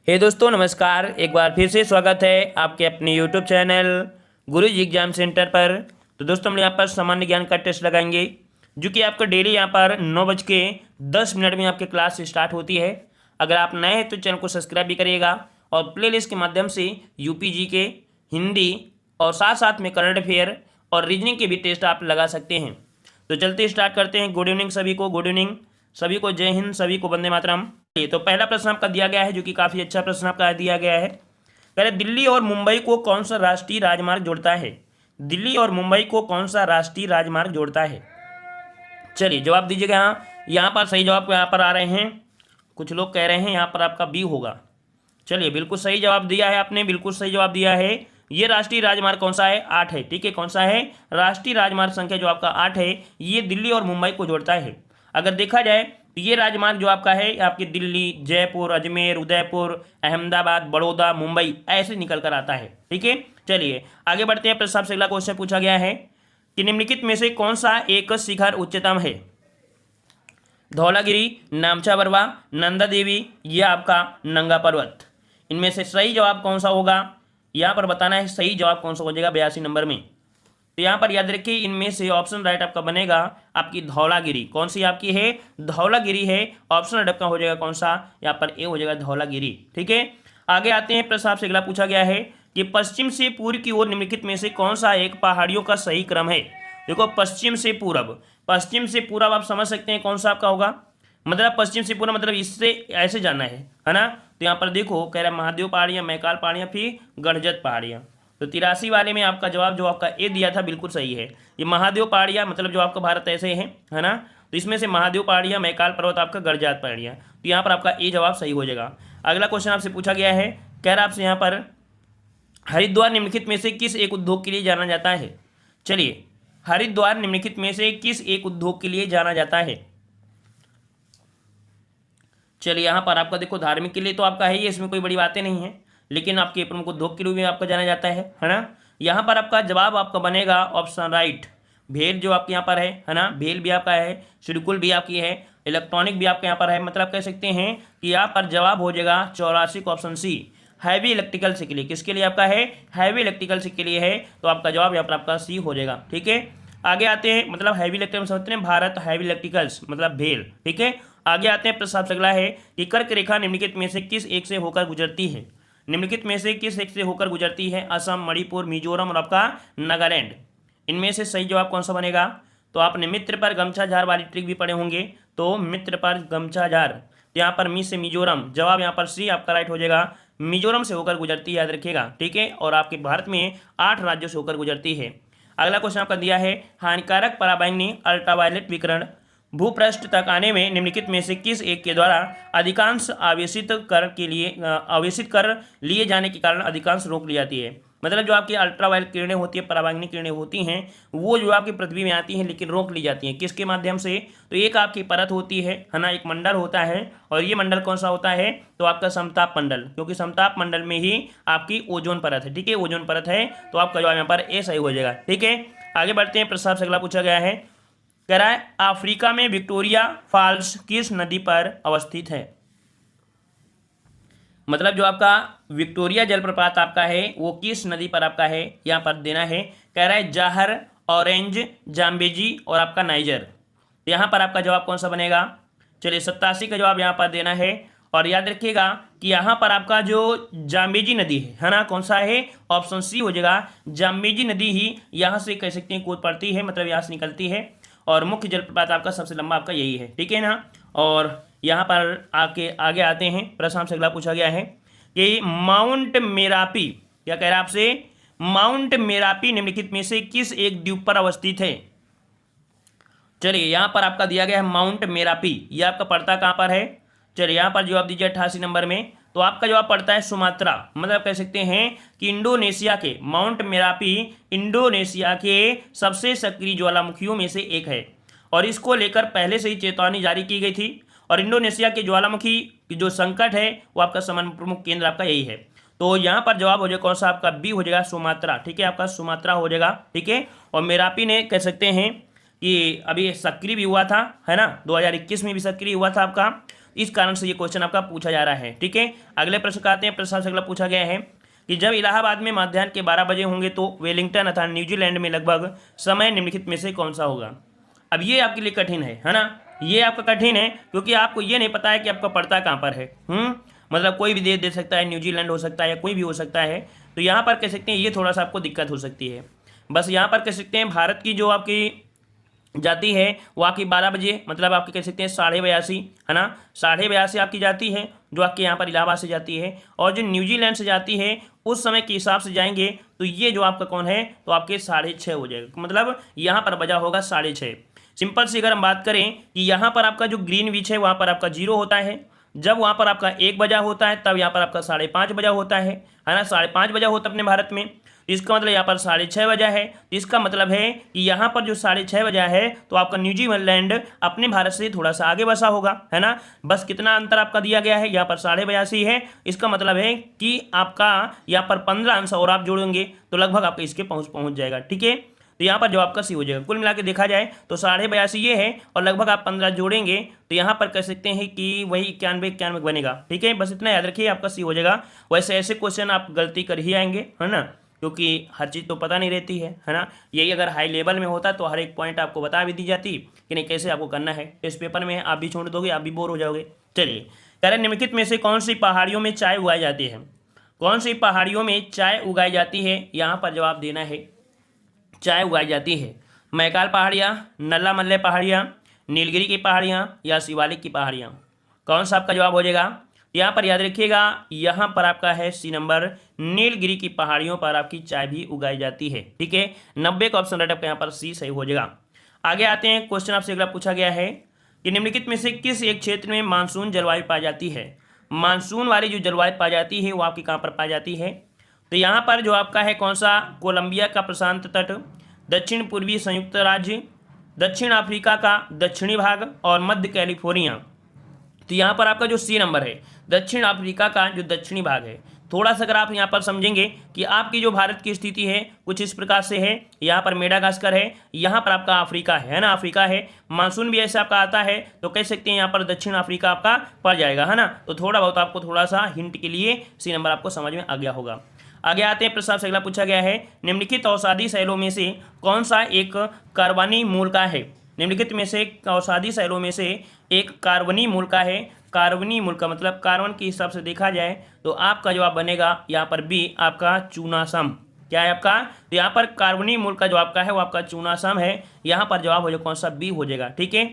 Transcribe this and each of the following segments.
हे दोस्तों नमस्कार। एक बार फिर से स्वागत है आपके अपने यूट्यूब चैनल गुरुजी एग्जाम सेंटर पर। तो दोस्तों हम यहाँ पर सामान्य ज्ञान का टेस्ट लगाएंगे जो कि आपका डेली यहाँ पर 9:10 में आपकी क्लास स्टार्ट होती है। अगर आप नए हैं तो चैनल को सब्सक्राइब भी करिएगा और प्लेलिस्ट के माध्यम से यूपी जी के, हिंदी और साथ साथ में करंट अफेयर और रीजनिंग के भी टेस्ट आप लगा सकते हैं। तो चलते स्टार्ट करते हैं। गुड इवनिंग सभी को, गुड इवनिंग सभी को, जय हिंद सभी को, वंदे मातरम। तो पहला प्रश्न आपका दिया गया है जो कि काफ़ी अच्छा प्रश्न आपका दिया गया है। कह रहे दिल्ली और मुंबई को कौन सा राष्ट्रीय राजमार्ग जोड़ता है? दिल्ली और मुंबई को कौन सा राष्ट्रीय राजमार्ग जोड़ता है? चलिए जवाब दीजिएगा। यहाँ पर सही जवाब यहाँ पर आ रहे हैं, कुछ लोग कह रहे हैं यहाँ पर आपका बी होगा। चलिए बिल्कुल सही जवाब दिया है आपने, बिल्कुल सही जवाब दिया है। ये राष्ट्रीय राजमार्ग कौन सा है? 8 है। ठीक है, कौन सा है? राष्ट्रीय राजमार्ग संख्या जो आपका 8 है, ये दिल्ली और मुंबई को जोड़ता है। अगर देखा जाए तो ये राजमार्ग जो आपका है आपके दिल्ली, जयपुर, अजमेर, उदयपुर, अहमदाबाद, बड़ौदा, मुंबई ऐसे निकल कर आता है। ठीक है, चलिए आगे बढ़ते हैं। प्रश्न से अगला क्वेश्चन पूछा गया है कि निम्नलिखित में से कौन सा एक शिखर उच्चतम है? धौलागिरी, नामचा बरवा, नंदा देवी या आपका नंगा पर्वत? इनमें से सही जवाब कौन सा होगा यहाँ पर बताना है। सही जवाब कौन सा हो जाएगा 82 नंबर में? तो यहाँ पर याद रखिए इनमें से ऑप्शन राइट आपका बनेगा आपकी धौलागिरी। कौन सी आपकी है? धौलागिरी है। ऑप्शन राइट आपका हो जाएगा कौन सा? यहाँ पर ए हो जाएगा धौलागिरी। ठीक है, आगे आते हैं। प्रश्न आपसे अगला पूछा गया है कि पश्चिम से पूर्व की ओर निम्नलिखित में से कौन सा एक पहाड़ियों का सही क्रम है? देखो पश्चिम से पूर्व, पश्चिम से पूर्व आप समझ सकते हैं कौन सा आपका होगा। मतलब पश्चिम से पूर्व मतलब इससे ऐसे जाना है ना। तो यहाँ पर देखो कह रहा है महादेव पहाड़ियाँ, मैकाल पहाड़ियाँ, फिर गढ़जत पहाड़ियाँ। तो 83 वाले में आपका जवाब जो आपका ए दिया था बिल्कुल सही है। ये महादेव पहाड़ियाँ मतलब जो आपका भारत ऐसे है ना। तो इसमें से महादेव पहाड़ियाँ, मैकाल पर्वत, आपका गढ़जात पहाड़ियाँ। तो यहाँ पर आपका ए जवाब सही हो जाएगा। अगला क्वेश्चन आपसे पूछा गया है, कह रहा आपसे यहाँ पर हरिद्वार निम्नलिखित में से किस एक उद्योग के लिए जाना जाता है? चलिए हरिद्वार निम्नलिखित में से किस एक उद्योग के लिए जाना जाता है? चलिए यहाँ पर आपका देखो धार्मिक के लिए तो आपका है ही, इसमें कोई बड़ी बातें नहीं है, लेकिन आपके प्रमुख उद्योग के रूप में आपका जाना जाता है ना। यहाँ पर आपका जवाब आपका बनेगा ऑप्शन राइट, भेल जो आपके यहाँ पर है ना। भेल भी आपका है, सिडकुल भी आपकी है, इलेक्ट्रॉनिक भी आपके यहाँ पर है। मतलब कह सकते हैं कि यहाँ पर जवाब हो जाएगा 84 का ऑप्शन सी, हैवी इलेक्ट्रिकल्स के लिए। किसके लिए आपका है? हैवी इलेक्ट्रिकल्स के लिए है। तो आपका जवाब यहाँ पर आपका सी हो जाएगा। ठीक है, आगे आते हैं। मतलब हैवी इलेक्ट्रिकल समझते हैं, भारत हैवी इलेक्ट्रिकल्स मतलब भेल। ठीक है, आगे आते हैं। प्रश्न अगला है कि कर्क रेखा निम्नलिखित में से किस एक से होकर गुजरती है? निम्नलिखित में से किस एक से होकर गुजरती है? असम, मणिपुर, मिजोरम और आपका नागालैंड। इनमें से सही जवाब कौन सा बनेगा? तो आपने मित्र पर गमछा झार वाली ट्रिक भी पढ़े होंगे। तो मित्र पर गमछा झार, तो यहाँ पर मी से मिजोरम, जवाब यहाँ पर सी आपका राइट हो जाएगा। मिजोरम से होकर गुजरती है, याद रखिएगा। ठीक है, और आपके भारत में 8 राज्यों से होकर गुजरती है। अगला क्वेश्चन आपका दिया है हानिकारक पराबैंगनी अल्ट्रावायलेट विकिरण भूपृष्ठ तक आने में निम्नलिखित में से किस एक के द्वारा अधिकांश आवेशित कर लिए जाने के कारण अधिकांश रोक ली जाती है? मतलब जो आपकी अल्ट्रावायलेट किरणें होती है, पराबैंगनी किरणें होती हैं, वो जो आपकी पृथ्वी में आती हैं लेकिन रोक ली जाती हैं। किसके माध्यम से? तो एक आपकी परत होती है ना, एक मंडल होता है। और ये मंडल कौन सा होता है? तो आपका समताप मंडल, क्योंकि समताप मंडल में ही आपकी ओजोन परत है। ठीक है, ओजोन परत है। तो आपका जवाब यहाँ पर ए सही हो जाएगा। ठीक है, आगे बढ़ते हैं। प्रश्न से अगला पूछा गया है, कह रहा है अफ्रीका में विक्टोरिया फॉल्स किस नदी पर अवस्थित है? मतलब जो आपका विक्टोरिया जलप्रपात आपका है वो किस नदी पर आपका है, यहाँ पर देना है। कह रहा है जाहर, ऑरेंज, जाम्बेजी और आपका नाइजर। तो यहाँ पर आपका जवाब कौन सा बनेगा? चलिए 87 का जवाब यहाँ पर देना है। और याद रखिएगा कि यहाँ पर आपका जो जाम्बेजी नदी है ना, कौन सा है? ऑप्शन सी हो जाएगा। जाम्बेजी नदी ही यहाँ से कह सकते हैं कूद पड़ती है, मतलब यहाँ से निकलती है। और मुख्य जलप्रपात आपका सबसे लंबा आपका यही है। ठीक है ना। और यहाँ पर आगे आते हैं। प्रश्न से अगला पूछा गया है कि माउंट मेरापी, क्या कह रहा है आपसे? माउंट मेरापी निम्नलिखित में से किस एक द्वीप पर अवस्थित है? चलिए यहाँ पर आपका दिया गया है माउंट मेरापी, ये आपका पड़ता कहाँ पर है? चलिए यहाँ पर जवाब दीजिए 88 नंबर में। तो आपका जवाब पड़ता है सुमात्रा। मतलब कह सकते हैं कि इंडोनेशिया के माउंट मेरापी इंडोनेशिया के सबसे सक्रिय ज्वालामुखियों में से एक है। और इसको लेकर पहले से ही चेतावनी जारी की गई थी। और इंडोनेशिया के ज्वालामुखी की जो संकट है वो आपका समन्वय प्रमुख केंद्र आपका यही है। तो यहाँ पर जवाब हो जाएगा कौन सा? आपका बी हो जाएगा, सुमात्रा। ठीक है, आपका सुमात्रा हो जाएगा। ठीक है, और मेरापी ने कह सकते हैं कि अभी सक्रिय भी हुआ था, है ना, 2021 में भी सक्रिय हुआ था आपका। इस कारण से ये क्वेश्चन आपका पूछा जा रहा है। ठीक है, अगले प्रश्न का आते हैं। प्रश्न से अगला पूछा गया है कि जब इलाहाबाद में मध्याह्न के 12 बजे होंगे तो वेलिंगटन अथवा न्यूजीलैंड में लगभग समय निम्नलिखित में से कौन सा होगा। अब ये आपके लिए कठिन है ना, ये आपका कठिन है क्योंकि आपको ये नहीं पता है कि आपका पड़ता कहाँ पर है। मतलब कोई भी देश दे सकता है, न्यूजीलैंड हो सकता है या कोई भी हो सकता है। तो यहाँ पर कह सकते हैं ये थोड़ा सा आपको दिक्कत हो सकती है। बस यहाँ पर कह सकते हैं भारत की जो आपकी जाती है वो आपकी 12 बजे, मतलब आपके कह सकते हैं 82:30 है ना, 82:30 आपकी जाती है जो आपके यहाँ पर इलाहाबाद से जाती है। और जो न्यूजीलैंड से जाती है उस समय के हिसाब से जाएंगे तो ये जो आपका कौन है तो आपके 6:30 हो जाएगा, मतलब यहाँ पर बजा होगा 6:30। सिंपल सी अगर हम बात करें कि यहाँ पर आपका जो ग्रीनविच है वहाँ पर आपका 0 होता है, जब वहाँ पर आपका 1 बजा होता है तब यहाँ पर आपका 5:30 बजा होता है ना, 5:30 बजा होता है अपने भारत में। इसका मतलब यहाँ पर 6:30 बजा है। इसका मतलब है कि यहाँ पर जो 6:30 बजा है तो आपका न्यूजीलैंड अपने भारत से थोड़ा सा आगे बसा होगा, है ना। बस कितना अंतर आपका दिया गया है, यहाँ पर 82:30 है। इसका मतलब है कि आपका यहाँ पर 15 आंसर और आप जोड़ेंगे तो लगभग आपका इसके पहुँच जाएगा। ठीक है, तो यहाँ पर जवाब का सी हो जाएगा। कुल मिला के देखा जाए तो 82:30 ये है और लगभग आप 15 जोड़ेंगे तो यहाँ पर कह सकते हैं कि वही 91 बनेगा। ठीक है, बस इतना याद रखिए, आपका सी हो जाएगा। वैसे ऐसे क्वेश्चन आप गलती कर ही आएंगे, है ना, क्योंकि हर चीज़ तो पता नहीं रहती है ना। यही अगर हाई लेवल में होता तो हर एक पॉइंट आपको बता भी दी जाती कि नहीं कैसे आपको करना है। इस पेपर में आप भी छोड़ दोगे, आप भी बोर हो जाओगे। चलिए, कह रहे निम्नलिखित में से कौन सी पहाड़ियों में चाय उगाई जाती है, कौन सी पहाड़ियों में चाय उगाई जाती है। यहाँ पर जवाब देना है चाय उगाई जाती है मैकाल पहाड़ियाँ, नल्ला मल्ले पहाड़ियाँ, नीलगिरी की पहाड़ियाँ या शिवालिक की पहाड़ियाँ। कौन सा आपका जवाब हो जाएगा। यहाँ पर याद रखिएगा, यहाँ पर आपका है सी नंबर, नीलगिरी की पहाड़ियों पर आपकी चाय भी उगाई जाती है। ठीक है, 90 का ऑप्शन राइट आपका यहाँ पर सी सही हो जाएगा। आगे आते हैं, क्वेश्चन आपसे अगला पूछा गया है कि निम्नलिखित में से किस एक क्षेत्र में मानसून जलवायु पाई जाती है। मानसून वाली जो जलवायु पाई जाती है वो आपकी कहाँ पर पाई जाती है। तो यहाँ पर जो आपका है कौन सा, कोलंबिया का प्रशांत तट, दक्षिण पूर्वी संयुक्त राज्य, दक्षिण अफ्रीका का दक्षिणी भाग और मध्य कैलिफोर्निया। तो यहाँ पर आपका जो सी नंबर है, दक्षिण अफ्रीका का जो दक्षिणी भाग है। थोड़ा सा अगर आप यहाँ पर समझेंगे कि आपकी जो भारत की स्थिति है कुछ इस प्रकार से है, यहाँ पर मेडागास्कर है, यहाँ पर आपका अफ्रीका है ना, अफ्रीका है। मानसून भी ऐसे आपका आता है तो कह सकते हैं यहाँ पर दक्षिण अफ्रीका आपका पड़ जाएगा, है ना। तो थोड़ा बहुत आपको थोड़ा सा हिंट के लिए सी नंबर आपको समझ में आ गया होगा। आगे आते हैं, प्रश्न से अगला पूछा गया है निम्नलिखित औषधि शैलों में से कौन सा एक कार्बनी मूल का है। निम्नलिखित में से औषधि शैलों में से एक कार्बनी मूल का है। कार्बनी मूल का मतलब कार्बन के हिसाब से देखा जाए तो आपका जवाब बनेगा यहाँ पर बी, आपका चूनासम। क्या है आपका, तो यहाँ पर कार्बनी मूल का जो आपका है वो आपका चूनासम है। यहाँ पर जवाब हो जाएगा कौन सा, बी हो जाएगा। ठीक है,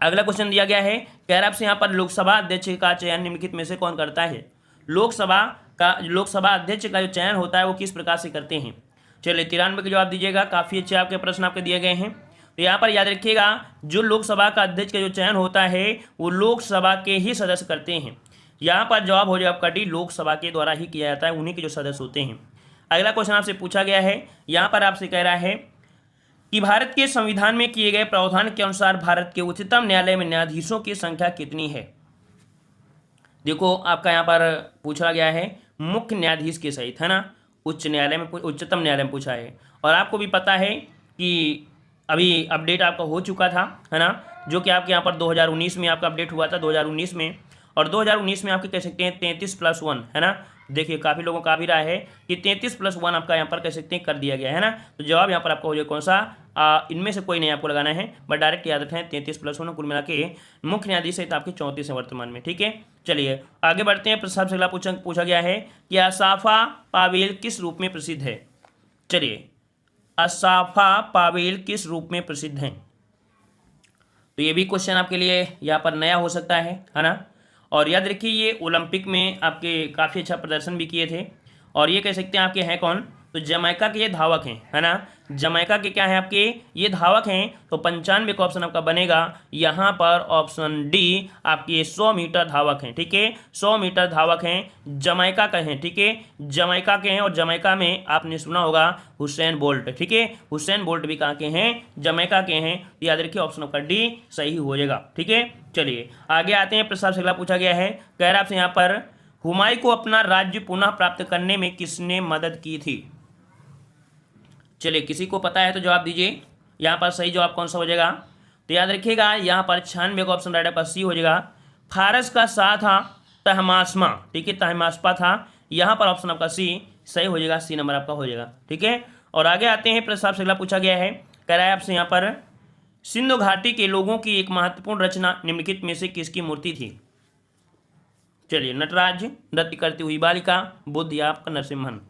अगला क्वेश्चन दिया गया है, कह रहा है आपसे यहाँ पर लोकसभा अध्यक्ष का चयन निम्नलिखित में से कौन करता है। लोकसभा अध्यक्ष का जो चयन होता है वो किस प्रकार से करते हैं। चलिए 93 का जवाब दीजिएगा, काफ़ी अच्छे आपके प्रश्न आपके दिए गए हैं। तो यहाँ पर याद रखिएगा, जो लोकसभा का अध्यक्ष का जो चयन होता है वो लोकसभा के ही सदस्य करते हैं। यहाँ पर जवाब हो जाएगा आपका डी, लोकसभा के द्वारा ही किया जाता है, उन्हीं के जो सदस्य होते हैं। अगला क्वेश्चन आपसे पूछा गया है, यहाँ पर आपसे कह रहा है कि भारत के संविधान में किए गए प्रावधान के अनुसार भारत के उच्चतम न्यायालय में न्यायाधीशों की संख्या कितनी है। देखो आपका यहाँ पर पूछा गया है मुख्य न्यायाधीश के सहित, है ना, उच्चतम न्यायालय में पूछा है। और आपको भी पता है कि अभी अपडेट आपका हो चुका था, है ना, जो कि आपके यहाँ पर 2019 में आपका अपडेट हुआ था, 2019 में। और 2019 में आपके कह सकते हैं 33+1, है ना। देखिए काफ़ी लोगों का भी राय है कि 33+1 आपका यहाँ पर कह सकते हैं कर दिया गया है ना। तो जवाब यहाँ पर आपका हो जाए कौन सा, इनमें से कोई नहीं आपको लगाना है, बट डायरेक्ट याद रखें 33+1 कुल मिला के मुख्य न्यायाधीश सहित आपके 34 हैं वर्तमान में। ठीक है, चलिए आगे बढ़ते हैं। प्रश्न से अगला पूछा गया है कि असाफा पावेल किस रूप में प्रसिद्ध है। चलिए, असाफा पावेल किस रूप में प्रसिद्ध हैं। तो ये भी क्वेश्चन आपके लिए यहाँ पर नया हो सकता है ना। और याद रखिए ये ओलंपिक में आपके काफ़ी अच्छा प्रदर्शन भी किए थे। और ये कह सकते हैं आपके हैं कौन, तो जमैका के ये धावक हैं, है ना। जमैका के क्या हैं आपके ये धावक हैं। तो 95 का ऑप्शन आपका बनेगा यहाँ पर ऑप्शन डी, आपके 100 मीटर धावक हैं। ठीक है, 100 मीटर धावक हैं, जमैका के हैं। ठीक है, जमैका के हैं। और जमैका में आपने सुना होगा हुसैन बोल्ट। ठीक है, हुसैन बोल्ट भी कहाँ के हैं, जमैका के हैं। तो याद रखिए ऑप्शन आपका डी सही हो जाएगा। ठीक है, चलिए आगे आते हैं। प्रश्न से अगला पूछा गया है, कह रहा है आपसे यहाँ पर हुमायूं को अपना राज्य पुनः प्राप्त करने में किसने मदद की थी। चलिए किसी को पता है तो जवाब दीजिए। यहाँ पर सही जवाब कौन सा हो जाएगा, तो याद रखिएगा यहाँ पर 96 का ऑप्शन राइट आपका सी हो जाएगा। फारस का सा था तहमास्मा, ठीक है, तहमास्पा था। यहाँ पर ऑप्शन आपका सी सही हो जाएगा, सी नंबर आपका हो जाएगा, ठीक है। और आगे आते हैं, प्रश्न आपसे अगला पूछा गया है, कह रहा है आपसे यहाँ पर सिंधु घाटी के लोगों की एक महत्वपूर्ण रचना निम्नलिखित में से किसकी मूर्ति थी? चलिए, नटराज, नृत्य करती हुई बालिका, बुद्ध या आपका नरसिम्हन।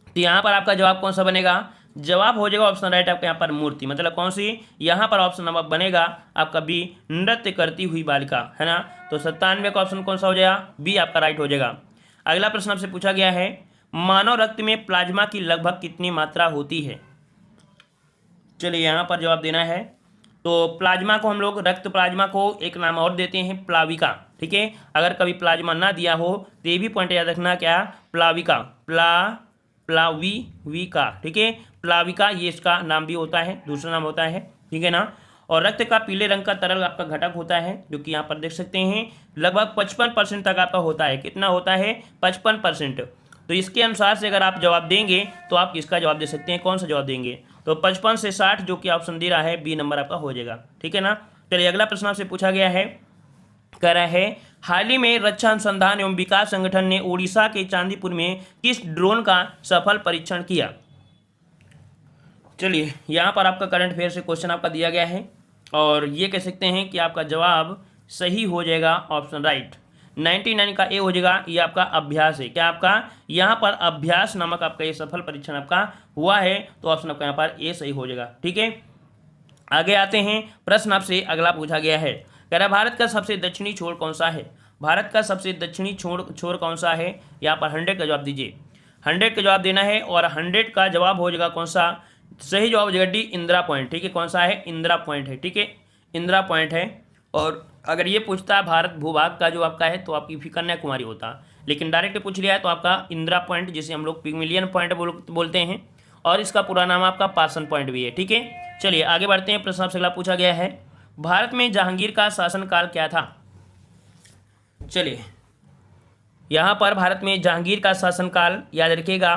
तो यहाँ पर आपका जवाब कौन सा बनेगा? जवाब हो जाएगा ऑप्शन राइट आपका यहाँ पर मूर्ति, मतलब कौन सी? यहाँ पर ऑप्शन नंबर बनेगा आपका बी, नृत्य करती हुई बालिका, है ना। तो 97 का ऑप्शन कौन सा हो जाएगा? बी आपका राइट हो जाएगा। अगला प्रश्न आपसे पूछा गया है, मानव रक्त में प्लाज्मा की लगभग कितनी मात्रा होती है? चलिए, यहाँ पर जवाब देना है। तो प्लाज्मा को हम लोग, रक्त प्लाज्मा को एक नाम और देते हैं, प्लाविका, ठीक है। अगर कभी प्लाज्मा ना दिया हो तो ये भी पॉइंट याद रखना, क्या? प्लाविका, प्लाविका, ठीक है, प्लाविका, ये इसका नाम भी होता है, दूसरा नाम होता है, ठीक है ना। और रक्त का पीले रंग का तरल आपका घटक होता है, जो कि यहाँ पर देख सकते हैं लगभग 55% तक आपका होता है। कितना होता है? 55%। तो इसके अनुसार से अगर आप जवाब देंगे तो आप किसका जवाब दे सकते हैं, कौन सा जवाब देंगे? तो 55 से 60 जो कि ऑप्शन दे रहा है, बी नंबर आपका हो जाएगा, ठीक है ना। चलिए, अगला प्रश्न आपसे पूछा गया है, कह रहा है हाल ही में रक्षा अनुसंधान एवं विकास संगठन ने ओडिशा के चांदीपुर में किस ड्रोन का सफल परीक्षण किया? चलिए, यहाँ पर आपका करंट अफेयर से क्वेश्चन आपका दिया गया है और ये कह सकते हैं कि आपका जवाब सही हो जाएगा, ऑप्शन राइट। 99 का ए हो जाएगा, ये आपका अभ्यास है। क्या आपका यहाँ पर अभ्यास नामक आपका ये सफल परीक्षण आपका हुआ है, तो ऑप्शन आपका यहाँ पर ए सही हो जाएगा, ठीक है। आगे आते हैं, प्रश्न आपसे अगला पूछा गया है, कह रहा है भारत का सबसे दक्षिणी छोर कौन सा है? भारत का सबसे दक्षिणी छोर कौन सा है? यहाँ पर 100 का जवाब दीजिए, 100 का जवाब देना है और 100 का जवाब हो जाएगा कौन सा? सही जवाब हो जाएगा डी, इंदिरा पॉइंट, ठीक है। कौन सा है? इंदिरा पॉइंट है, ठीक है, इंदिरा पॉइंट है। और अगर ये पूछता है भारत भूभाग का जो आपका है, तो आपकी फिर कन्याकुमारी होता, लेकिन डायरेक्ट पूछ लिया है तो आपका इंदिरा पॉइंट, जिसे हम लोग पिगमिलियन पॉइंट बोलते हैं, और इसका पूरा नाम आपका पार्सन पॉइंट भी है, ठीक है। चलिए, आगे बढ़ते हैं, प्रश्न आपसे अगला पूछा गया है, भारत में जहांगीर का शासनकाल क्या था? चलिए, यहाँ पर भारत में जहांगीर का शासनकाल याद रखिएगा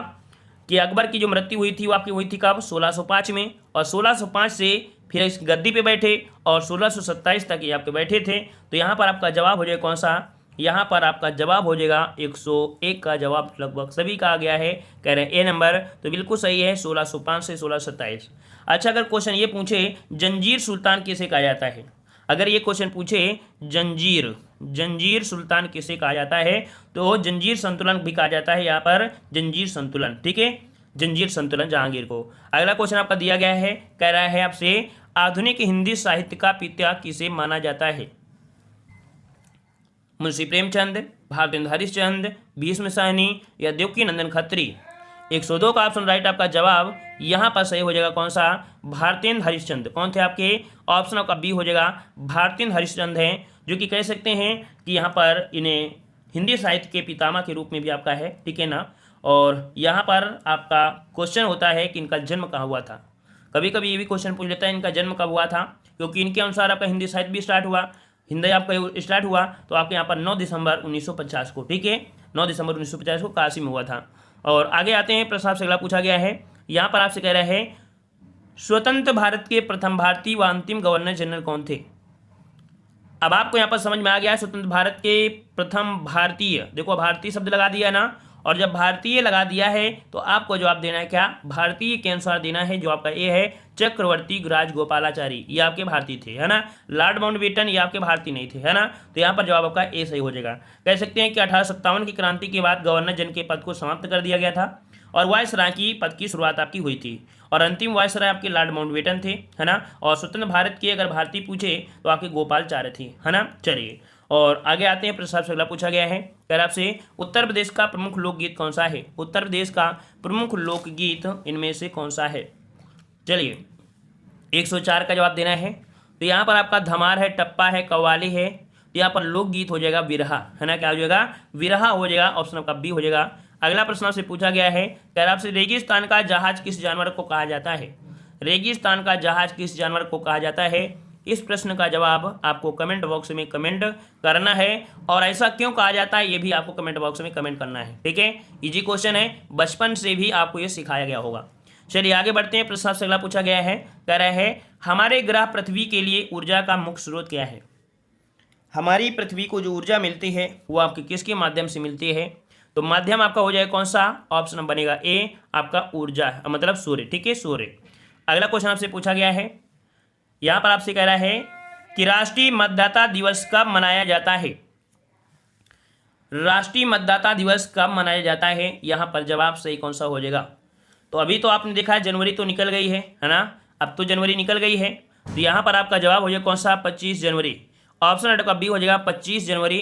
कि अकबर की जो मृत्यु हुई थी वो आपकी हुई थी कब? 1605 में, और 1605 से फिर इस गद्दी पे बैठे और 1627 तक ये आपके बैठे थे। तो यहाँ पर आपका जवाब हो जाएगा कौन सा? यहाँ पर आपका जवाब हो जाएगा 101 का जवाब लगभग सभी का आ गया है, कह रहे हैं ए नंबर, तो बिल्कुल सही है, 1605 से 1627। अच्छा, अगर क्वेश्चन ये पूछे जंजीर सुल्तान किसे कहा जाता है? अगर ये क्वेश्चन पूछे जंजीर सुल्तान किसे कहा जाता है, तो जंजीर संतुलन भी कहा जाता है, यहाँ पर जंजीर संतुलन, ठीक है, जंजीर संतुलन जहांगीर को। अगला क्वेश्चन आपका दिया गया है, कह रहा है आपसे आधुनिक हिंदी साहित्य का पिता किसे माना जाता है? मुंशी प्रेमचंद, भारतेंदु हरिश्चंद्र, भीष्म साहनी या देवकी नंदन खत्री। 102 का ऑप्शन राइट आपका जवाब यहाँ पर सही हो जाएगा कौन सा? भारतेंदु हरिश्चंद्र। कौन थे आपके? ऑप्शन आपका बी हो जाएगा, भारतेंदु हरिश्चंद्र हैं, जो कि कह सकते हैं कि यहाँ पर इन्हें हिंदी साहित्य के पितामह के रूप में भी आपका है, ठीक है ना। और यहाँ पर आपका क्वेश्चन होता है कि इनका जन्म कहाँ हुआ था। कभी कभी ये भी क्वेश्चन पूछ लेता है इनका जन्म कब हुआ था, क्योंकि इनके अनुसार आपका हिंदी साहित्य भी स्टार्ट हुआ, हिंदी आपका स्टार्ट हुआ तो आपके यहाँ पर 9 दिसंबर 1950 को, ठीक है, 9 दिसंबर 1950 को काशी में हुआ था। और आगे आते हैं, प्रश्न आपसे अगला पूछा गया है, यहाँ पर आपसे कह रहा है स्वतंत्र भारत के प्रथम भारतीय व अंतिम गवर्नर जनरल कौन थे? अब आपको यहाँ पर समझ में आ गया है, स्वतंत्र भारत के प्रथम भारतीय, देखो भारतीय शब्द लगा दिया ना, और जब भारतीय लगा दिया है तो आपको जवाब देना है क्या? भारतीय के अनुसार देना है, जो आपका ए है चक्रवर्ती राजगोपालाचारी, ये आपके भारतीय थे, है ना। लॉर्ड माउंटबेटन ये आपके भारतीय नहीं थे, है ना। तो यहाँ पर जवाब आपका ए सही हो जाएगा। कह सकते हैं कि 1857 की क्रांति के बाद गवर्नर जनरल के पद को समाप्त कर दिया गया था और वायसराय की पद की शुरुआत आपकी हुई थी, और अंतिम वायसराय आपके लॉर्ड माउंटबेटन थे, है ना। और स्वतंत्र भारत की अगर भारतीय पूछे तो आपके गोपालचार्य थे, है ना। चलिए, और आगे आते हैं, प्रश्न आपसे अगला पूछा गया है, कह रहा आपसे उत्तर प्रदेश का प्रमुख लोकगीत कौन सा है? उत्तर प्रदेश का प्रमुख लोकगीत इनमें से कौन सा है? चलिए, 104 का जवाब देना है। तो यहाँ पर आपका धमार है, टप्पा है, कव्वाली है, तो यहाँ पर लोकगीत हो जाएगा विरहा, है ना। क्या हो जाएगा? विरहा हो जाएगा, ऑप्शन आपका बी हो जाएगा। अगला प्रश्न आपसे पूछा गया है, कह रहा आपसे रेगिस्तान का जहाज किस जानवर को कहा जाता है? रेगिस्तान का जहाज किस जानवर को कहा जाता है? इस प्रश्न का जवाब आपको कमेंट बॉक्स में कमेंट करना है, और ऐसा क्यों कहा जाता है ये भी आपको कमेंट बॉक्स में कमेंट करना है, ठीक है। इजी क्वेश्चन है, बचपन से भी आपको ये सिखाया गया होगा। चलिए आगे बढ़ते हैं, प्रश्न से अगला पूछा गया है, कह रहा है हमारे ग्रह पृथ्वी के लिए ऊर्जा का मुख्य स्रोत क्या है? हमारी पृथ्वी को जो ऊर्जा मिलती है वो आपके किसके माध्यम से मिलती है? तो माध्यम आपका हो जाएगा कौन सा? ऑप्शन बनेगा ए, आपका ऊर्जा मतलब सूर्य। ठीक है, सूर्य। अगला क्वेश्चन आपसे पूछा गया है, यहां पर आपसे कह रहा है कि राष्ट्रीय मतदाता दिवस कब मनाया जाता है? राष्ट्रीय मतदाता दिवस कब मनाया जाता है? यहां पर जवाब सही कौन सा हो जाएगा? तो अभी तो आपने देखा है जनवरी तो निकल गई है ना, अब तो जनवरी निकल गई है, तो यहाँ पर आपका जवाब हो जाएगा कौन सा? 25 जनवरी। ऑप्शन का बी हो जाएगा 25 जनवरी।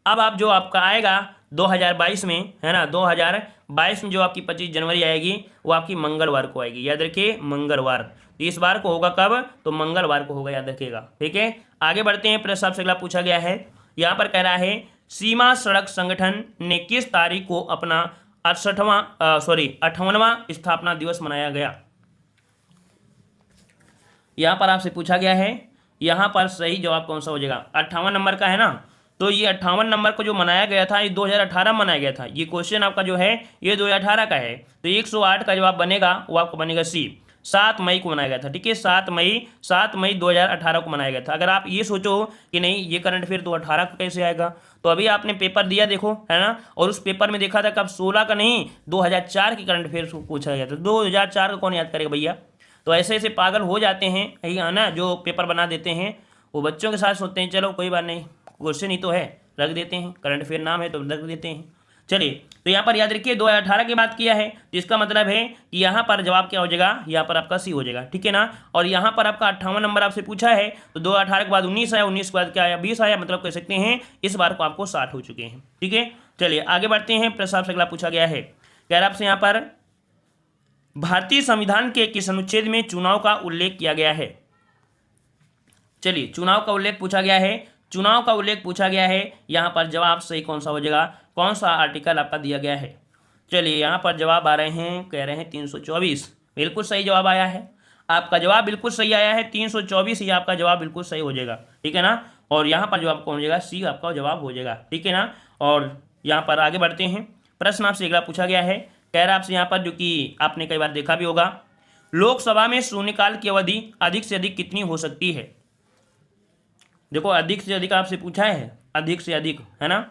अब आप जो आपका आएगा 2022 में, है ना, 2022 में जो आपकी 25 जनवरी आएगी वो आपकी मंगलवार को आएगी, याद रखिए मंगलवार। तो इस बार को होगा कब? तो मंगलवार को होगा, याद रखिएगा। ठीक है, आगे बढ़ते हैं। प्रश्न आपसे अगला पूछा गया है, यहाँ पर कह रहा है सीमा सड़क संगठन ने किस तारीख को अपना 58वां स्थापना दिवस मनाया गया? यहां पर आपसे पूछा गया है, यहां पर सही जवाब कौन सा हो जाएगा? 58 नंबर का है ना, तो ये 58 नंबर को जो मनाया गया था ये 2018 में मनाया गया था। ये क्वेश्चन आपका जो है ये 2018 का है, तो 108 का जवाब बनेगा वो आपको बनेगा सी, 7 मई को मनाया गया था। ठीक है, 7 मई 2018 को मनाया गया था। अगर आप ये सोचो कि नहीं ये करंट अफेयर 2018 का कैसे आएगा, तो अभी आपने पेपर दिया देखो, है ना, और उस पेपर में देखा था कब 16 का नहीं 2004 की करंट अफेयर पूछा गया था। 2004 का कौन याद करेगा भैया? तो ऐसे ऐसे पागल हो जाते हैं, है ना, जो पेपर बना देते हैं वो बच्चों के साथ सोचते हैं चलो कोई बात नहीं, क्वेश्चन ही तो है, रख देते हैं, करंट अफेयर नाम है तो रख देते हैं। चलिए, तो यहाँ पर याद रखिए 2018 की बात किया है, तो इसका मतलब है कि यहाँ पर जवाब क्या हो जाएगा? यहाँ पर आपका सी हो जाएगा। ठीक है ना, और यहाँ पर आपका 58 नंबर आपसे पूछा है, तो 2018 के बाद 19 आया, 19 के बाद क्या आया? 20 आया, मतलब कह सकते हैं इस बार को आपको 60 हो चुके हैं। ठीक है, चलिए आगे बढ़ते हैं। प्रश्न आपसे अगला पूछा गया है, कह रहा आपसे यहाँ पर भारतीय संविधान के किस अनुच्छेद में चुनाव का उल्लेख किया गया है? चलिए, चुनाव का उल्लेख पूछा गया है, चुनाव का उल्लेख पूछा गया है, यहाँ पर जवाब सही कौन सा हो जाएगा? कौन सा आर्टिकल आपका दिया गया है? चलिए, यहाँ पर जवाब आ रहे हैं, कह रहे हैं 324, बिल्कुल सही जवाब आया है। आपका जवाब बिल्कुल सही आया है, 324 ही आपका जवाब बिल्कुल सही हो जाएगा। ठीक है ना, और यहाँ पर जवाब कौन हो जाएगा? सी आपका जवाब हो जाएगा। ठीक है ना, और यहाँ पर आगे बढ़ते हैं। प्रश्न आपसे अगला पूछा गया है, कह रहा आपसे यहाँ पर, जो कि आपने कई बार देखा भी होगा, लोकसभा में शून्यकाल की अवधि अधिक से अधिक कितनी हो सकती है? देखो, अधिक से अधिक आपसे पूछा है, अधिक से अधिक, है ना।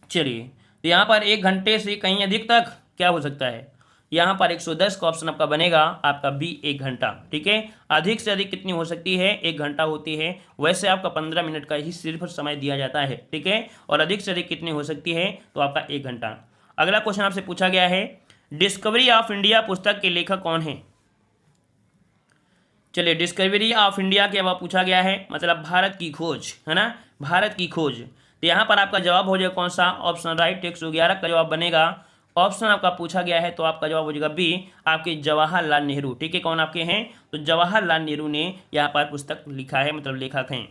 चलिए, तो यहाँ पर 1 घंटे से कहीं अधिक तक क्या हो सकता है? यहाँ पर 110 का ऑप्शन आपका बनेगा, आपका बी 1 घंटा। ठीक है, अधिक से अधिक कितनी हो सकती है? 1 घंटा होती है। वैसे आपका 15 मिनट का ही सिर्फ समय दिया जाता है। ठीक है, और अधिक से अधिक कितनी हो सकती है? तो आपका 1 घंटा। अगला क्वेश्चन आपसे पूछा गया है, डिस्कवरी ऑफ इंडिया पुस्तक के लेखक कौन है? चलिए, डिस्कवरी ऑफ इंडिया के अब पूछा गया है, मतलब भारत की खोज, है ना, भारत की खोज। तो यहाँ पर आपका जवाब हो जाएगा कौन सा? ऑप्शन राइट 111 का जवाब बनेगा। ऑप्शन आपका पूछा गया है तो आपका जवाब हो जाएगा बी, आपके जवाहरलाल नेहरू। ठीक है, कौन आपके हैं? तो जवाहरलाल नेहरू ने यहाँ पर पुस्तक लिखा है, मतलब लेखक हैं।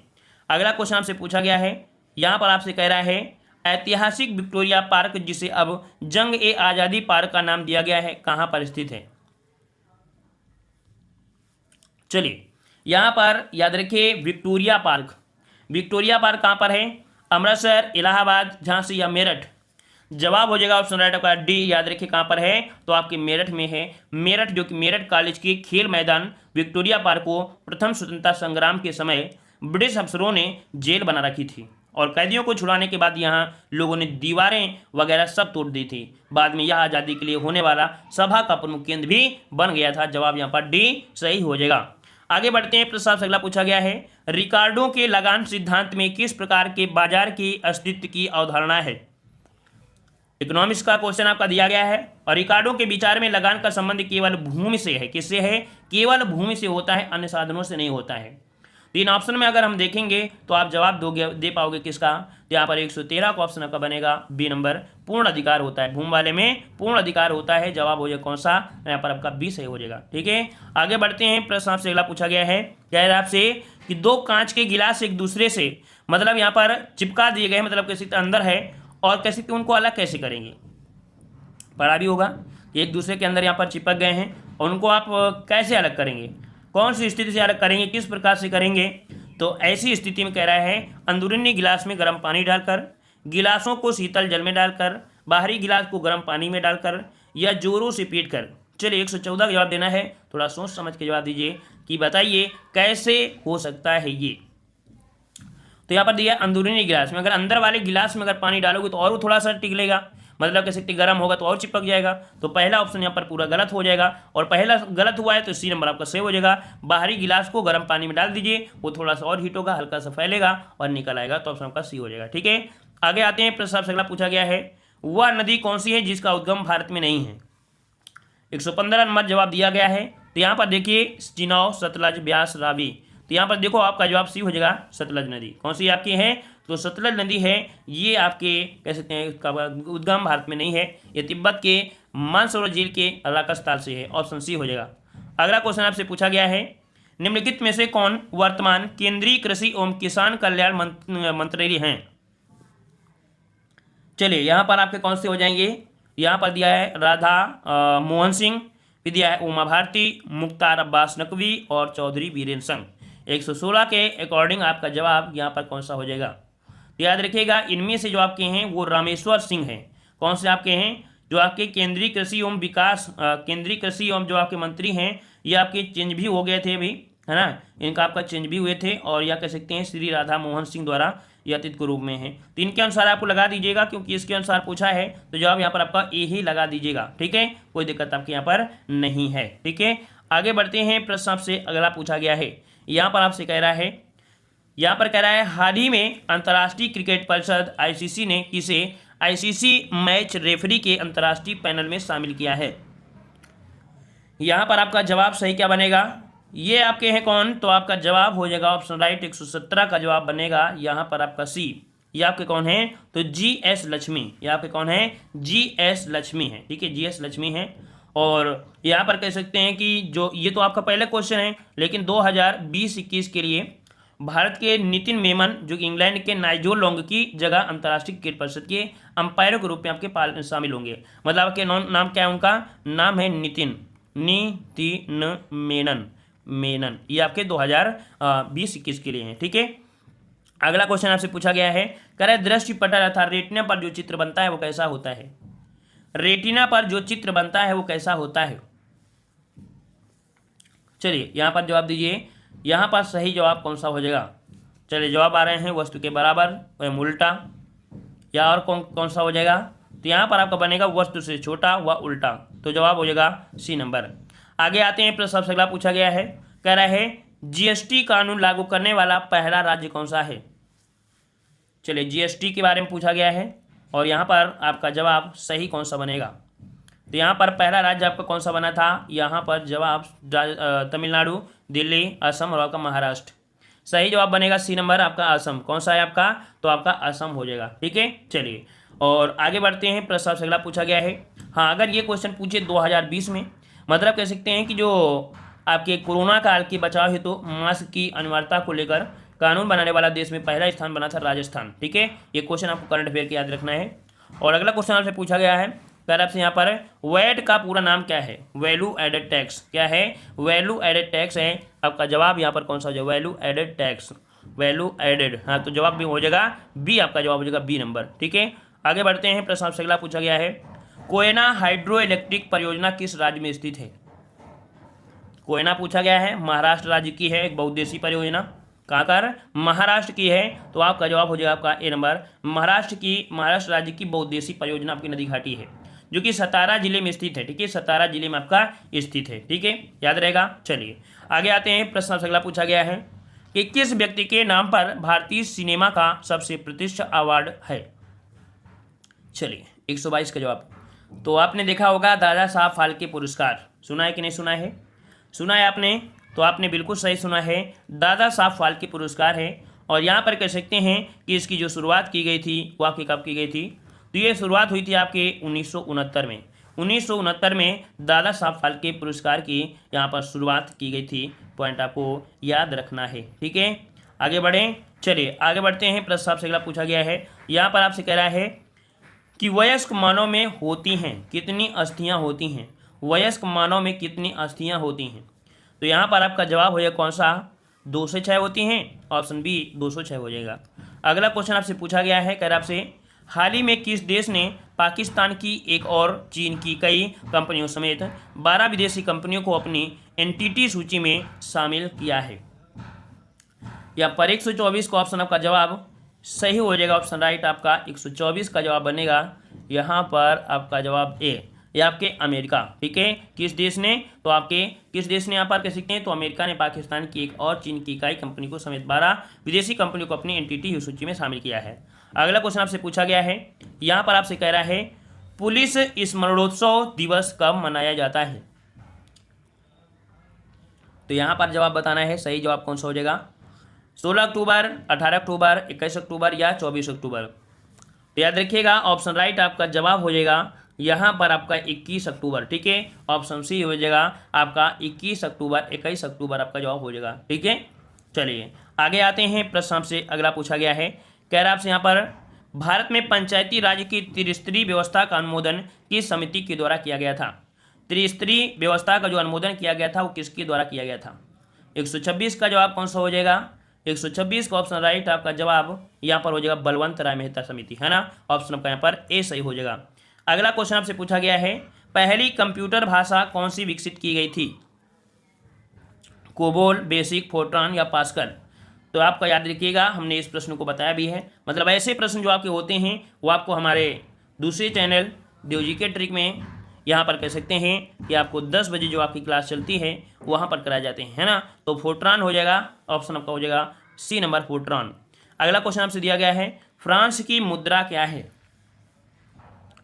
अगला क्वेश्चन आपसे पूछा गया है, यहाँ पर आपसे कह रहा है ऐतिहासिक विक्टोरिया पार्क, जिसे अब जंग ए आज़ादी पार्क का नाम दिया गया है, कहाँ पर स्थित है? चलिए, यहाँ पर याद रखिए विक्टोरिया पार्क। विक्टोरिया पार्क कहाँ पर है? अमृतसर, इलाहाबाद, झांसी या मेरठ? जवाब हो जाएगा ऑप्शन राइट आपका डी, याद रखिए कहाँ पर है? तो आपके मेरठ में है। मेरठ, जो कि मेरठ कॉलेज के खेल मैदान विक्टोरिया पार्क को प्रथम स्वतंत्रता संग्राम के समय ब्रिटिश अफसरों ने जेल बना रखी थी, और कैदियों को छुड़ाने के बाद यहाँ लोगों ने दीवारें वगैरह सब तोड़ दी थी। बाद में यह आज़ादी के लिए होने वाला सभा का प्रमुख केंद्र भी बन गया था। जवाब यहाँ पर डी सही हो जाएगा। आगे बढ़ते हैं। प्रश्न से अगला पूछा गया है, रिकार्डो के लगान सिद्धांत में किस प्रकार के बाजार की अस्तित्व की अवधारणा है? इकोनॉमिक्स का क्वेश्चन आपका दिया गया है, और रिकार्डो के विचार में लगान का संबंध केवल भूमि से है। किससे है? केवल भूमि से होता है, अन्य साधनों से नहीं होता है। 3 ऑप्शन में अगर हम देखेंगे तो आप जवाब दे पाओगे किसका? तो यहाँ पर 113 का ऑप्शन आपका बनेगा बी नंबर, पूर्ण अधिकार होता है, भूमि वाले में पूर्ण अधिकार होता है। जवाब हो जाएगा कौन सा? यहाँ पर आपका बी सही हो जाएगा। ठीक है, आगे बढ़ते हैं। प्रश्न आपसे अगला पूछा गया है, कह रहा है आपसे कि 2 कांच के गिलास एक दूसरे से, मतलब यहाँ पर चिपका दिए गए, मतलब कैसे अंदर है, और कैसे उनको अलग कैसे करेंगे? पढ़ा भी होगा, एक दूसरे के अंदर यहाँ पर चिपक गए हैं, और उनको आप कैसे अलग करेंगे? कौन सी स्थिति से अलग करेंगे? किस प्रकार से करेंगे? तो ऐसी स्थिति में कह रहा है अंदरूनी गिलास में गर्म पानी डालकर, गिलासों को शीतल जल में डालकर, बाहरी गिलास को गर्म पानी में डालकर, या जोरों से पीट कर। चलिए, 114 का जवाब देना है, थोड़ा सोच समझ के जवाब दीजिए कि बताइए कैसे हो सकता है ये। तो यहाँ पर दिया अंदरूनी गिलास में, अगर अंदर वाले गिलास में अगर पानी डालोगे तो और वो थोड़ा सा टिकलेगा, मतलब कह सकते गर्म होगा तो और चिपक जाएगा। तो पहला ऑप्शन यहाँ पर पूरा गलत हो जाएगा, और पहला गलत हुआ है तो सी नंबर आपका सही हो जाएगा। बाहरी गिलास को गर्म पानी में डाल दीजिए, वो थोड़ा सा और हीट होगा, हल्का सा फैलेगा और निकल आएगा, तो ऑप्शन आपका सी हो जाएगा। ठीक है, आगे आते हैं। प्रश्न आपसे अगला पूछा गया है, वह नदी कौन सी है जिसका उद्गम भारत में नहीं है? 115 नंबर जवाब दिया गया है। तो यहाँ पर देखिए चिनाब, सतलज, ब्यास, रावी। तो यहाँ पर देखो आपका जवाब सी हो जाएगा सतलज नदी। कौन सी आपकी है? तो सतलज नदी है, ये आपके कह सकते हैं उसका उद्गम भारत में नहीं है, ये तिब्बत के मानसरोवर झील के अलाकास्थल से है। ऑप्शन सी हो जाएगा। अगला क्वेश्चन आपसे पूछा गया है, निम्नलिखित में से कौन वर्तमान केंद्रीय कृषि एवं किसान कल्याण मंत्री हैं? चलिए यहाँ पर आपके कौन से हो जाएंगे? यहाँ पर दिया है राधा मोहन सिंह, फिर दिया है उमा भारती, मुख्तार अब्बास नकवी और चौधरी बीरेन्द्र सिंह। 116 के अकॉर्डिंग आपका जवाब यहाँ पर कौन सा हो जाएगा? तो याद रखिएगा इनमें से जो आपके हैं वो रामेश्वर सिंह हैं। कौन से आपके हैं? जो आपके केंद्रीय कृषि एवं विकास केंद्रीय कृषि एवं जो आपके मंत्री हैं, ये आपके चेंज भी हो गए थे अभी, है ना, इनका आपका चेंज भी हुए थे, और या कह सकते हैं श्री राधा मोहन सिंह द्वारा यतित के रूप में है। तो इनके अनुसार आपको लगा दीजिएगा, क्योंकि इसके अनुसार पूछा है तो जवाब यहाँ पर आपका ए ही लगा दीजिएगा। ठीक है, कोई दिक्कत आपके यहाँ पर नहीं है। ठीक है, आगे बढ़ते हैं। प्रश्न आपसे अगला पूछा गया है, यहाँ पर आपसे कह रहा है, यहाँ पर कह रहा है हाल ही में अंतर्राष्ट्रीय क्रिकेट परिषद आईसीसी ने किसे आईसीसी मैच रेफरी के अंतर्राष्ट्रीय पैनल में शामिल किया है? यहाँ पर आपका जवाब सही क्या बनेगा? ये आपके हैं कौन? तो आपका जवाब हो जाएगा ऑप्शन राइट 117 का जवाब बनेगा यहाँ पर आपका सी। ये आपके कौन है? तो GS लक्ष्मी। ये आपके कौन है? GS लक्ष्मी है। ठीक है, GS लक्ष्मी है। और यहाँ पर कह सकते हैं कि जो ये तो आपका पहले क्वेश्चन है, लेकिन 2020-21 के लिए भारत के नितिन मेमन जो कि इंग्लैंड के नाइजो लोंग की जगह अंतर्राष्ट्रीय क्रिकेट परिषद के अंपायरों के रूप में आपके शामिल होंगे। मतलब आपके नाम क्या है? उनका नाम है नितिन मेनन। ये आपके 2020-21 के लिए हैं। ठीक है, अगला क्वेश्चन आपसे पूछा गया है, कह रहा है दृष्टि पटल अर्थात रेटिना पर जो चित्र बनता है वो कैसा होता है? रेटिना पर जो चित्र बनता है वो कैसा होता है? चलिए यहाँ पर जवाब दीजिए। यहाँ पर सही जवाब कौन सा हो जाएगा? चलिए जवाब आ रहे हैं वस्तु के बराबर व उल्टा, या और कौन सा हो जाएगा? तो यहाँ पर आपका बनेगा वस्तु से छोटा व उल्टा। तो जवाब हो जाएगा सी नंबर। आगे आते हैं। प्रश्न सबसे अगला पूछा गया है, कह रहा है जीएसटी कानून लागू करने वाला पहला राज्य कौन सा है? चलिए जीएसटी के बारे में पूछा गया है, और यहाँ पर आपका जवाब सही कौन सा बनेगा? तो यहाँ पर पहला राज्य आपका कौन सा बना था? यहाँ पर जवाब तमिलनाडु, दिल्ली, असम और आपका महाराष्ट्र। सही जवाब बनेगा सी नंबर आपका असम। कौन सा है आपका? तो आपका असम हो जाएगा। ठीक है, चलिए और आगे बढ़ते हैं। प्रश्न से अगला पूछा गया है, हाँ अगर ये क्वेश्चन पूछे 2020 में, मतलब कह सकते हैं कि जो आपके कोरोना काल के बचाव हेतु तो मास्क की अनिवार्यता को लेकर कानून बनाने वाला देश में पहला स्थान बना था राजस्थान। ठीक है, ये क्वेश्चन आपको करंट अफेयर के याद रखना है। और अगला क्वेश्चन आपसे पूछा गया है, कह आपसे यहाँ पर वैट का पूरा नाम क्या है? Value added tax. क्या है? वैल्यू एडेड टैक्स है। आपका जवाब यहाँ पर कौन सा हो जाएगा? Value added tax, value added. हाँ, तो जवाब भी हो जाएगा बी, आपका जवाब हो जाएगा बी नंबर। ठीक है, आगे बढ़ते हैं। प्रश्न आपसे अगला पूछा गया है, कोयना हाइड्रो इलेक्ट्रिक परियोजना किस राज्य में स्थित है? कोयना पूछा गया है, महाराष्ट्र राज्य की है, एक बहुउद्देशीय परियोजना। कहाँ कर? महाराष्ट्र की है। तो आपका जवाब हो जाएगा आपका ए नंबर। महाराष्ट्र राज्य की बहुउद्देशीय परियोजना आपकी नदी घाटी है, जो कि सतारा जिले में स्थित है। ठीक है, सतारा जिले में आपका स्थित है। ठीक है, याद रहेगा। चलिए आगे आते हैं। प्रश्न से अगला पूछा गया है कि किस व्यक्ति के नाम पर भारतीय सिनेमा का सबसे प्रतिष्ठित अवार्ड है? चलिए 122 का जवाब। तो आपने देखा होगा दादा साहब फाल्के पुरस्कार, सुना है कि नहीं सुना है? सुना है आपने? तो आपने बिल्कुल सही सुना है, दादा साहब फाल्के पुरस्कार है। और यहाँ पर कह सकते हैं कि इसकी जो शुरुआत की गई थी वो आपकी कब की गई थी? तो ये शुरुआत हुई थी आपके 1969 में। 1969 में दादा साहब फाल्के पुरस्कार की यहाँ पर शुरुआत की गई थी। पॉइंट आपको याद रखना है। ठीक है, आगे बढ़ें। चलिए आगे बढ़ते हैं। प्रश्न आपसे अगला पूछा गया है, यहाँ पर आपसे कह रहा है कि वयस्क मानव में होती हैं कितनी अस्थियाँ होती हैं? वयस्क मानव में कितनी अस्थियाँ होती हैं? तो यहाँ पर आपका जवाब हो जाएगा कौन सा? 206 होती हैं। ऑप्शन बी 206 हो जाएगा। अगला क्वेश्चन आपसे पूछा गया है, कह रहा आपसे हाल ही में किस देश ने पाकिस्तान की एक और चीन की कई कंपनियों समेत 12 विदेशी कंपनियों को अपनी एंटिटी सूची में शामिल किया है? यहाँ पर 124 का ऑप्शन आपका जवाब सही हो जाएगा। ऑप्शन राइट आपका 124 का जवाब बनेगा यहाँ पर आपका जवाब ए, ये आपके अमेरिका। ठीक है, किस देश ने, तो आपके किस देश ने यहाँ पर कह सकते हैं, तो अमेरिका ने पाकिस्तान की एक और चीन की इकाई कंपनी को समेत 12 विदेशी कंपनियों को अपनी एनटीटी सूची में शामिल किया है। अगला क्वेश्चन आपसे पूछा गया है, यहाँ पर आपसे कह रहा है पुलिस स्मरणोत्सव दिवस कब मनाया जाता है। तो यहाँ पर जवाब बताना है, सही जवाब कौन सा हो जाएगा, 16 अक्टूबर, 18 अक्टूबर, 21 अक्टूबर या 24 अक्टूबर। तो याद रखिएगा ऑप्शन राइट आपका जवाब हो जाएगा यहाँ पर आपका 21 अक्टूबर। ठीक है, ऑप्शन सी हो जाएगा आपका 21 अक्टूबर, 21 अक्टूबर आपका जवाब हो जाएगा। ठीक है, चलिए आगे आते हैं। प्रश्न आपसे अगला पूछा गया है, कह रहा है आपसे यहाँ पर भारत में पंचायती राज की त्रिस्तरीय व्यवस्था का अनुमोदन किस समिति के द्वारा किया गया था। त्रिस्तरीय व्यवस्था का जो अनुमोदन किया गया था वो किसके द्वारा किया गया था। 126 का जवाब कौन सा हो जाएगा, 126 का ऑप्शन राइट आपका जवाब यहाँ पर हो जाएगा बलवंत राय मेहता समिति, है ना। ऑप्शन आपका यहाँ पर ए सही हो जाएगा। अगला क्वेश्चन आपसे पूछा गया है, पहली कंप्यूटर भाषा कौन सी विकसित की गई थी, कोबोल, बेसिक, फोर्ट्रान या पास्कल। तो आपका याद रखिएगा, हमने इस प्रश्न को बताया भी है। मतलब ऐसे प्रश्न जो आपके होते हैं वो आपको हमारे दूसरे चैनल देवजी के ट्रिक में यहाँ पर कह सकते हैं कि आपको 10 बजे जो आपकी क्लास चलती है वहाँ पर कराए जाते हैं, है ना। तो फोर्ट्रान हो जाएगा, ऑप्शन आपका हो जाएगा सी नंबर फोर्ट्रान। अगला क्वेश्चन आपसे दिया गया है, फ्रांस की मुद्रा क्या है।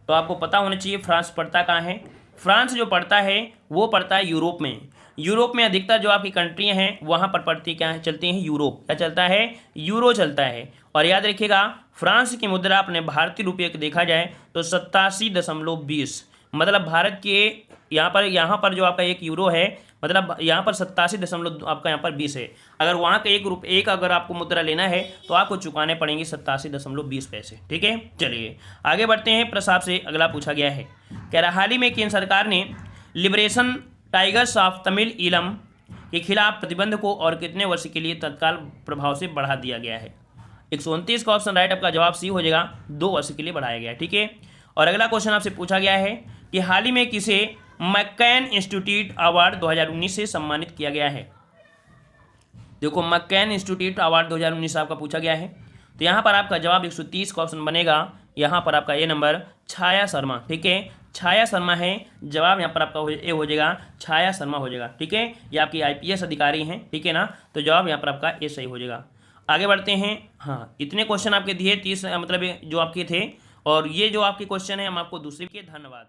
तो आपको पता होना चाहिए फ्रांस पड़ता कहाँ है। फ्रांस जो पड़ता है वो पड़ता है यूरोप में। यूरोप में अधिकतर जो आपकी कंट्रियाँ हैं वहाँ पर पड़ती क्या है, चलती हैं यूरोप। क्या चलता है, यूरो चलता है। और याद रखिएगा फ्रांस की मुद्रा अपने भारतीय रुपये को देखा जाए तो 87.20, मतलब भारत के यहाँ पर जो आपका 1 यूरो है, मतलब यहाँ पर 87 आपका यहाँ पर 20 है। अगर वहाँ का एक अगर आपको मुद्रा लेना है तो आपको चुकाने पड़ेंगे 87.20 पैसे। ठीक है, चलिए आगे बढ़ते हैं। प्रश्न आपसे अगला पूछा गया है, कह रहा हाल ही में केंद्र सरकार ने liberation tigers of Tamil Eelam के खिलाफ प्रतिबंध को और कितने वर्ष के लिए तत्काल प्रभाव से बढ़ा दिया गया है। 129 का ऑप्शन राइट आपका जवाब सी हो जाएगा, 2 वर्ष के लिए बढ़ाया गया है। ठीक है, और अगला क्वेश्चन आपसे पूछा गया है कि हाल ही में किसे मैक्केन इंस्टीट्यूट अवार्ड 2019 से सम्मानित किया गया है। देखो मैक्केन इंस्टीट्यूट अवार्ड 2019 आपका पूछा गया है। तो यहाँ पर आपका जवाब 130 का ऑप्शन बनेगा, यहाँ पर आपका ए नंबर छाया शर्मा। ठीक है, छाया शर्मा है जवाब, यहाँ पर आपका ए हो जाएगा, छाया शर्मा हो जाएगा। ठीक है, ये आपकी IPS अधिकारी हैं। ठीक है ना, तो जवाब यहाँ पर आपका ए सही हो जाएगा। आगे बढ़ते हैं। हाँ, इतने क्वेश्चन आपके दिए 30 मतलब जो आपके थे, और ये जो आपके क्वेश्चन है हम आपको दूसरे के। धन्यवाद।